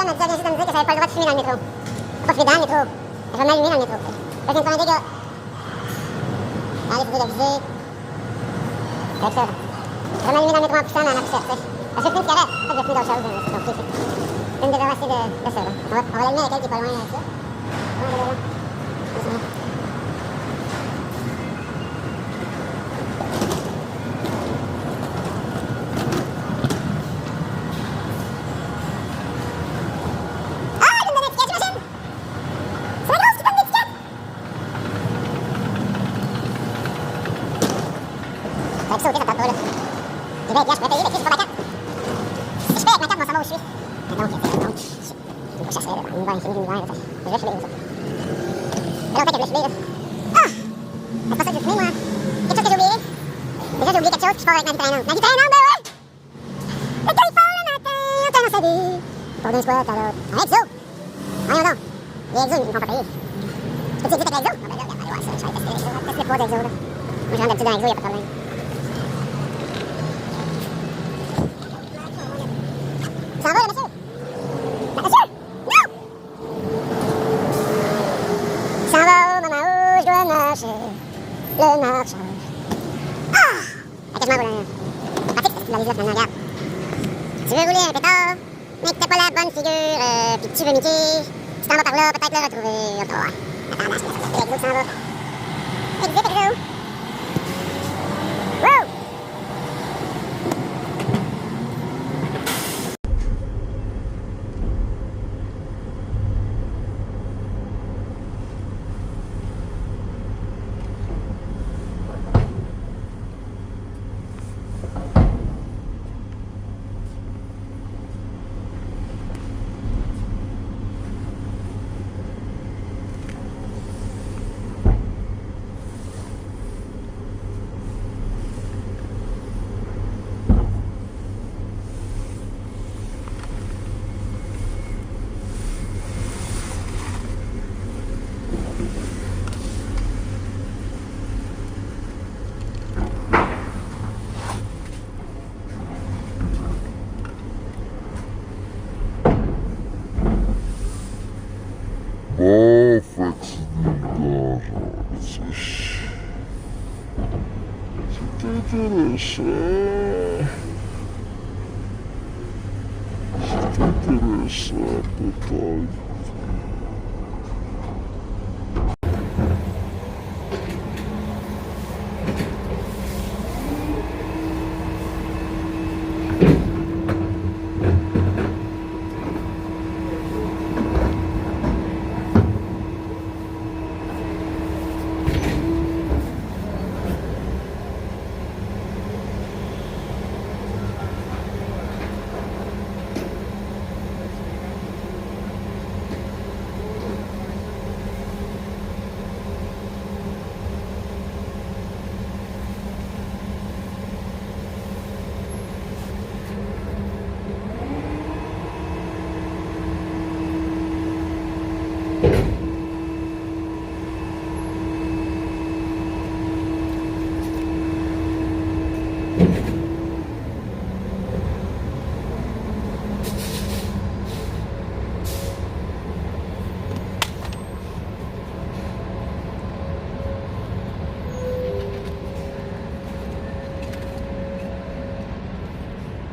personne m'a déjà juste de me dire que j'avais pas le droit de fumer dans le métro. Pas fumer dans le métro. Je vais m'allumer dans le métro. Je viens de prendre un dégât. Allez, faut légaliser. C'est ça. Je vais m'allumer dans le métro en poussant dans ma poussière, tu sais. Parce que je fume une cigarette. En fait, je fume d'autres choses. Donc, c'est une débarrassée de ça, là. On va l'allumer avec elle qui est pas loin avec ça. Ça va sauter, ça tente pas, là. J'ai 20 piastres, je pourrais payer, mais Chris, j'ai pas ma carte. Si je paye avec ma carte, on s'en va où je suis. Mais donc, je vais pas chercher, là. Une bonne chimie, une bonne, là. Je vais fumer, ça. Ça fait longtemps que je voulais fumer, là. Ah! C'est pas ça que je veux fumer, moi. Quelque chose que j'ai oublié. Déjà, j'ai oublié quelque chose, puis je pars avec ma vie traînante. Ma vie traînante, ben ouais! Le Californie, le matin, on t'a dans sa vie. Pour d'un squat à l'autre. Un exo! Voyons donc. Les exos, ils me font pas payer. Peux-tu exister avec l'exo? Bon, ben là, regarde, allez voir ça. Je vais tester l'exo. Tester le poids d'exo, là. Moi, je rentre d'habitude dans l'exo, y'a pas de problème. Ça va, monsieur? Monsieur? Non! Ça va, maman, où je dois marcher? Le marcheur. Ah! Fait que je m'en roule un. Pratique, c'est la lise là, finalement, regarde. Tu veux rouler un pétard, mais que t'as pas la bonne figure, pis que tu veux niquer, tu t'en vas par là, peut-être le retrouver. On va voir. Attends, là, c'est l'exo qui s'en va. Exit, exo. Wow! Bon, fatigant, c'est intéressant. C'est intéressant, peut-être.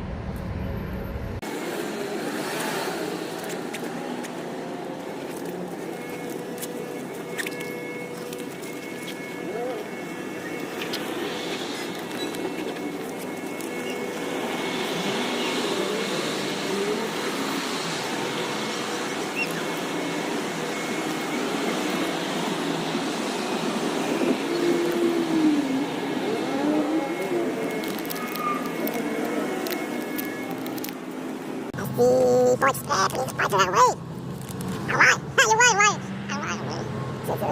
Puis, pas exprès, puis tu pars de la way. Ah ouais, ah ouais. C'est ça.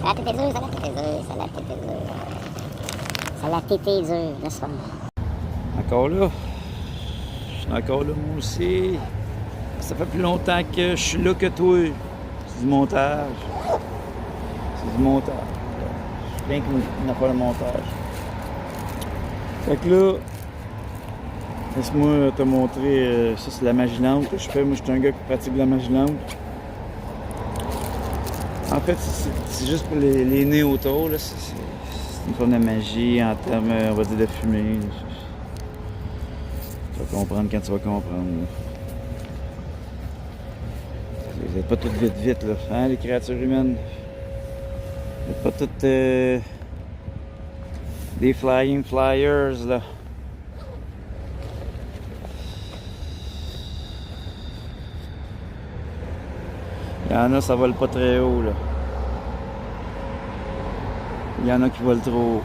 Ça l'a tété dur, ça l'a tété dur, ça l'a tété dur. Ça l'a tété dur, laisse faire. Encore là. Je suis encore là, moi aussi. Ça fait plus longtemps que je suis là que toi. C'est du montage. C'est du montage. Je suis bien qu'il n'a pas le montage. Fait que là, laisse-moi te montrer. Ça, c'est la magie lampe que je fais. Moi, je suis un gars qui pratique la magie lampe. En fait, c'est juste pour les nez autour. C'est une forme de magie en termes, on va dire, de fumée. Tu vas comprendre quand tu vas comprendre. Vous n'êtes pas toutes vite, là, hein, les créatures humaines? Vous n'êtes pas toutes des flying flyers, là. Il y en a, ça vole pas très haut, là. Il y en a qui volent trop haut.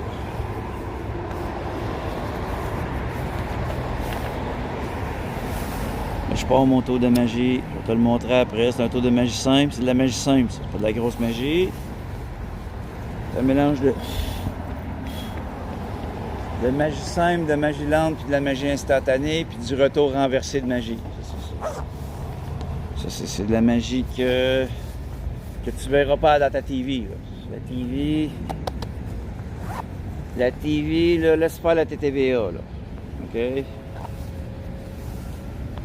Je pars mon tour de magie. Je vais te le montrer après. C'est un tour de magie simple. C'est de la magie simple. C'est pas de la grosse magie. C'est un mélange de magie simple, de magie lente, puis de la magie instantanée, puis du retour renversé de magie. Ça, c'est de la magie que tu verras pas dans ta TV. Là. La TV, là, laisse faire la TTVA. Là. OK?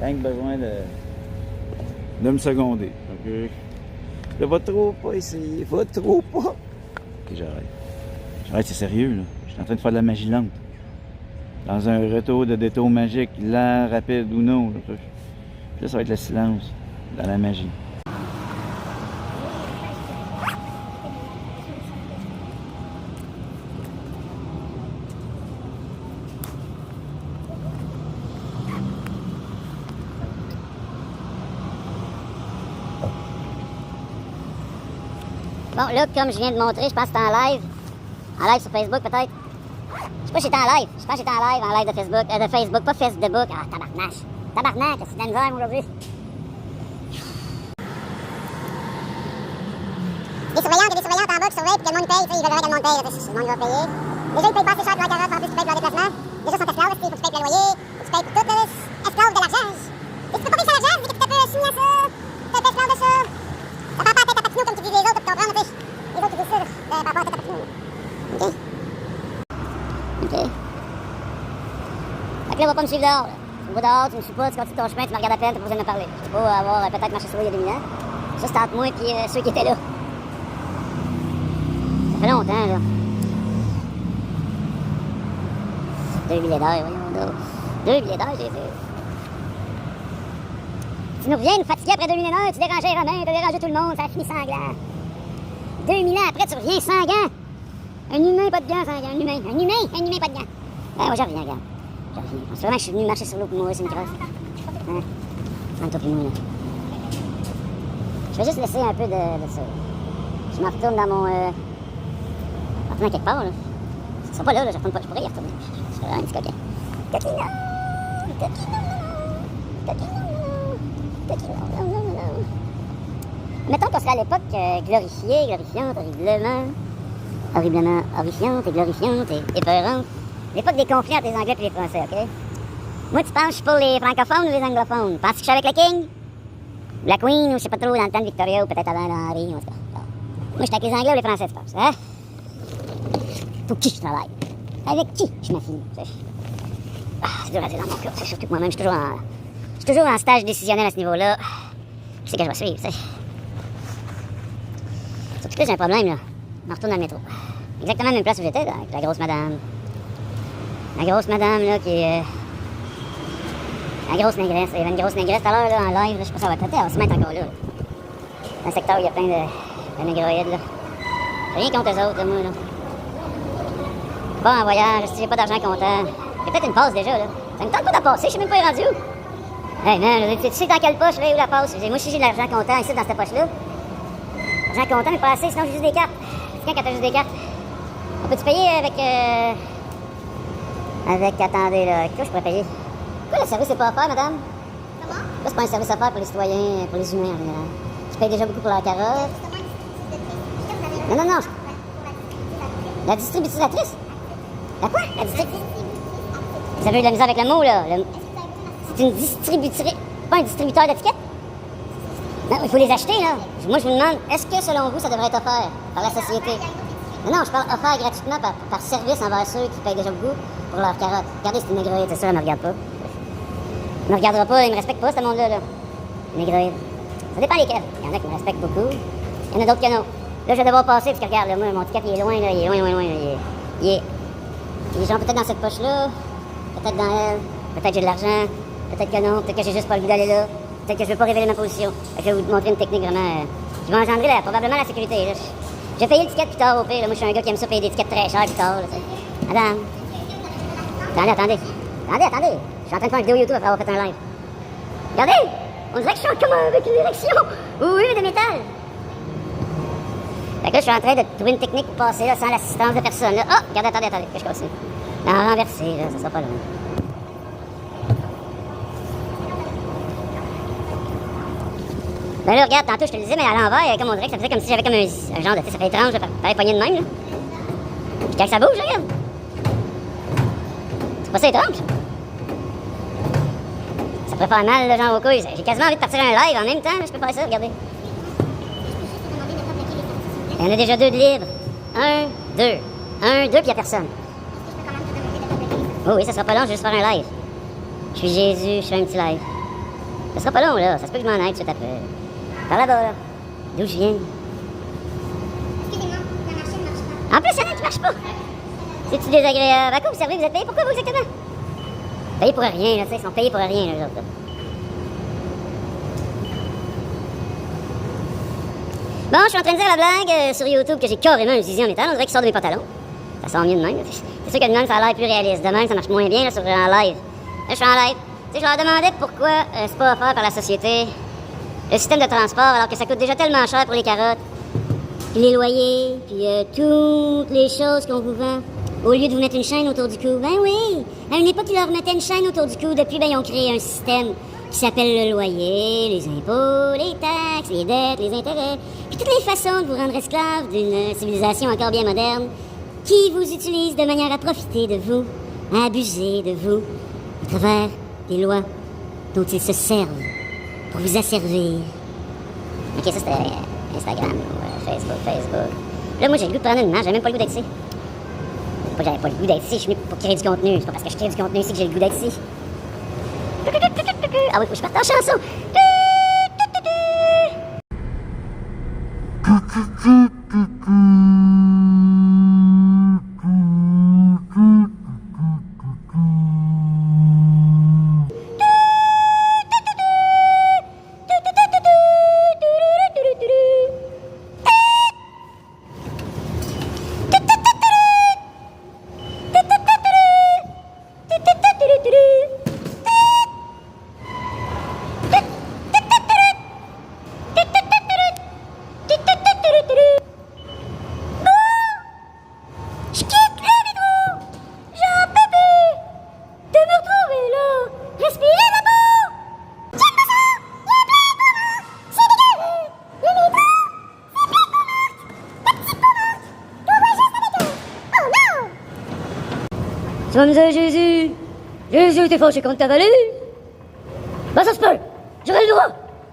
Rien que besoin de me seconder. OK? Là, va trop pas essayer. Va trop pas. OK, j'arrête. J'arrête, c'est sérieux, là. Je suis en train de faire de la magie lente. Dans un retour de détour magique, lent, rapide ou non. Là, là ça va être le silence dans la magie. Bon, là, comme je viens de montrer, je pense que c'est en live. En live sur Facebook, peut-être. Je sais pas si j'étais en live. Je pense que j'étais en live de Facebook. De Facebook, pas Facebook. Ah, tabarnache. Tabarnak, c'est de la misère aujourd'hui. Des surveillantes en bas qui surveillent, puis que le monde paye. Ils veulent vraiment que le monde paye. Le monde va payer. Déjà, ils payent pas assez cher pour la carotte. En plus, tu payes pour leur déplacement. Déjà, ils sont esclaves. Il faut que tu payes pour le loyer. Faut que tu payes pour tout. Esclave de l'argent. Et tu peux pas payer sur l'argent. Tu dis que tu peux signer à ça. Tu es esclave de ça. Ça part pas à tête à papineau comme tu dis les autres, tu comprends, tu sais. Les autres, ils disent ça, ça part pas à tête à papineau. OK? OK. Fait que là, on va pas me suivre dehors, là. Tu me vois dehors, tu me suis pas, tu continues ton chemin, tu me regardes à peine, t'as pas besoin de me parler. Tu peux avoir peut-être marché sur l'eau il y a 2000 ans. Ça, c'est entre moi et ceux qui étaient là. Ça fait longtemps, là. 2 billets d'heure, voyons donc. 2 billets d'heure, j'ai fait. Tu nous reviens nous fatiguer après 2000 ans, tu dérangeais les Romains, tu dérangé tout le monde, ça a fini sanglant. 2000 ans après, tu reviens sans gants. Un humain, pas de gants, sans gants. Un humain, pas de gants. Ben, moi, j'en reviens, regarde. J'en reviens. C'est vraiment que je suis venu marcher sur l'eau pour moi, c'est une crosse. Hein? Entre toi et moi, là. Je vais juste laisser un peu de ça. Je me retourne dans mon. Je retourne quelque part, là. Ils sont pas là, je retourne pas. Je pourrais y retourner. Je suis un petit coquin. Mettons qu'on serait à l'époque glorifiante, horrifiante et glorifiante et épeurante. L'époque des conflits entre les Anglais et les Français, OK? Moi, tu penses que je suis pour les francophones ou les anglophones? Penses que je suis avec le King? Ou la Queen, ou je sais pas trop, dans le temps de Victoria, ou peut-être avant Henri, en tout cas. Bon. Moi, je suis avec les Anglais ou les Français, tu penses, hein? Pour qui je travaille? Avec qui je m'affine? C'est dur à dire dans mon cas, c'est surtout que moi-même, je suis toujours en stage décisionnel à ce niveau-là. Je sais que je vais suivre, tu sais. Surtout que là, j'ai un problème, là. Je me retourne dans le métro. Exactement la même place où j'étais, là, avec la grosse madame. La grosse madame, là, qui est... la grosse négresse. Il y avait une grosse négresse tout à l'heure, là, en live. Là, je sais pas si ça va traiter, elle va se mettre encore là. Dans un secteur où il y a plein de négroïdes, là. J'ai rien contre eux autres, là, moi, là. Pas en voyage, si j'ai pas d'argent comptant. J'ai peut-être une passe déjà, là. Ça me tente pas de passer, je sais même pas rendu où. Hey, man, tu sais dans quelle poche, là, où la passe? Moi, si j'ai de l'argent comptant ici, dans cette poche-là. L'argent comptant, mais pas assez, sinon j'ai juste des cartes. C'est quand t'as juste des cartes? On peut-tu payer avec, attendez, là, quoi je pourrais payer? Pourquoi le service c'est pas offert, madame? Comment? Là, c'est pas un service offert pour les citoyens, pour les humains en général. Je paye déjà beaucoup pour la carotte. Non. La distributrice? La quoi? La distributrice? Vous avez eu de la misère avec le mot, là. C'est une distributrice, pas un distributeur d'étiquettes? Non, il faut les acheter, là. Moi, je vous demande, est-ce que, selon vous, ça devrait être offert par la société? Non, je parle offert gratuitement par service envers ceux qui payent déjà beaucoup pour leurs carottes. Regardez, c'est une négroïde, c'est sûr, elle me regarde pas. Elle me regardera pas, il me respecte pas, ce monde-là, là. Négroïde. Ça dépend lesquels. Il y en a qui me respectent beaucoup. Il y en a d'autres que non. Là, je vais devoir passer, parce que regarde, là, moi, mon ticket, il est loin, là. Il est loin. Il est genre peut-être dans cette poche-là, peut-être dans elle, peut-être j'ai de l'argent, peut-être que non, peut-être que j'ai juste pas le goût d'aller là, peut-être que je veux pas révéler ma position. Fait que je vais vous montrer une technique vraiment qui va engendrer probablement la sécurité. Là. J'ai payé l'étiquette plus tard au pire. Là. Moi, je suis un gars qui aime ça payer des tickets très chers plus tard. Là, madame. Attendez. Je suis en train de faire une vidéo YouTube après avoir fait un live. Regardez! On dirait que je suis comme avec une érection. Oui, de métal. Fait que là, je suis en train de trouver une technique pour passer là, sans l'assistance de personne. Là. Oh! Regardez, attendez, que je continue. Non, renversé, là, ça sera pas long. Ben là, regarde, tantôt, je te le disais, mais à l'envers, comme on dirait que ça faisait comme si j'avais comme un genre de... Ça fait étrange, ça fait poignet de même, là. Puis quand ça bouge, là, regarde. C'est pas ça étrange? Ça pourrait faire mal, là, genre aux couilles. J'ai quasiment envie de partir un live en même temps, là, je peux faire ça, regardez. Il y en a déjà 2 de libres. 1, 2, puis il n'y a personne. Oh oui, ça sera pas long, je vais juste faire un live. Je suis Jésus, je fais un petit live. Ça sera pas long, là. Ça se peut que je m'en aille tout de suite après. Par là-bas, là. D'où je viens. Excusez-moi, la machine ne marche pas. En plus, il y en a qui marche pas. C'est-tu désagréable? À quoi vous servez? Vous êtes payé pourquoi, vous, exactement? Payé pour rien, là, tu sais. Ils sont payés pour rien, là, les autres, là. Bon, je suis en train de dire la blague sur YouTube que j'ai carrément un zizi en métal. On dirait qu'il sort de mes pantalons. Ça sort mieux de même. C'est sûr que de même, ça a l'air plus réaliste. De même, ça marche moins bien là, sur en live. Là, je suis en live. Tu sais, je leur demandais pourquoi c'est pas offert par la société le système de transport alors que ça coûte déjà tellement cher pour les carottes. Puis les loyers, puis toutes les choses qu'on vous vend. Au lieu de vous mettre une chaîne autour du cou. Ben oui! À une époque, ils leur mettaient une chaîne autour du cou. Depuis, ben, ils ont créé un système qui s'appelle le loyer, les impôts, les taxes, les dettes, les intérêts, puis toutes les façons de vous rendre esclave d'une civilisation encore bien moderne qui vous utilise de manière à profiter de vous, à abuser de vous, à travers des lois dont ils se servent pour vous asservir. Ok, ça c'était Instagram, Facebook. Là, moi, j'ai le goût de prendre une marche, j'avais même pas le goût d'être ici. Pas que j'avais pas le goût d'être ici, je suis venu pour créer du contenu. C'est pas parce que je crée du contenu ici que j'ai le goût d'être ici. Ah oui, faut que je parte en chanson. Tu vas me dire, Jésus, t'es fâché contre ta valise? Ben ça se peut, j'aurais le droit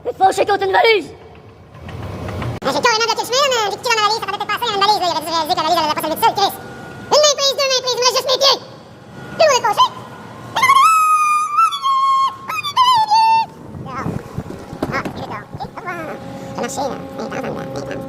d'être fâché contre une valise. J'ai carrément bloqué le chemin, j'ai quitté dans ma valise, ça fallait peut-être passer dans une valise, là. Il aurait dû réaliser que la valise, elle allait pas sauver toute seule, Chris. Une main prise, 2 mains prises, il me reste juste mes pieds. Puis on est fâché. Ah, il est dehors. Ok, au revoir. Ça a marché, là. Intense, en dedans, intense.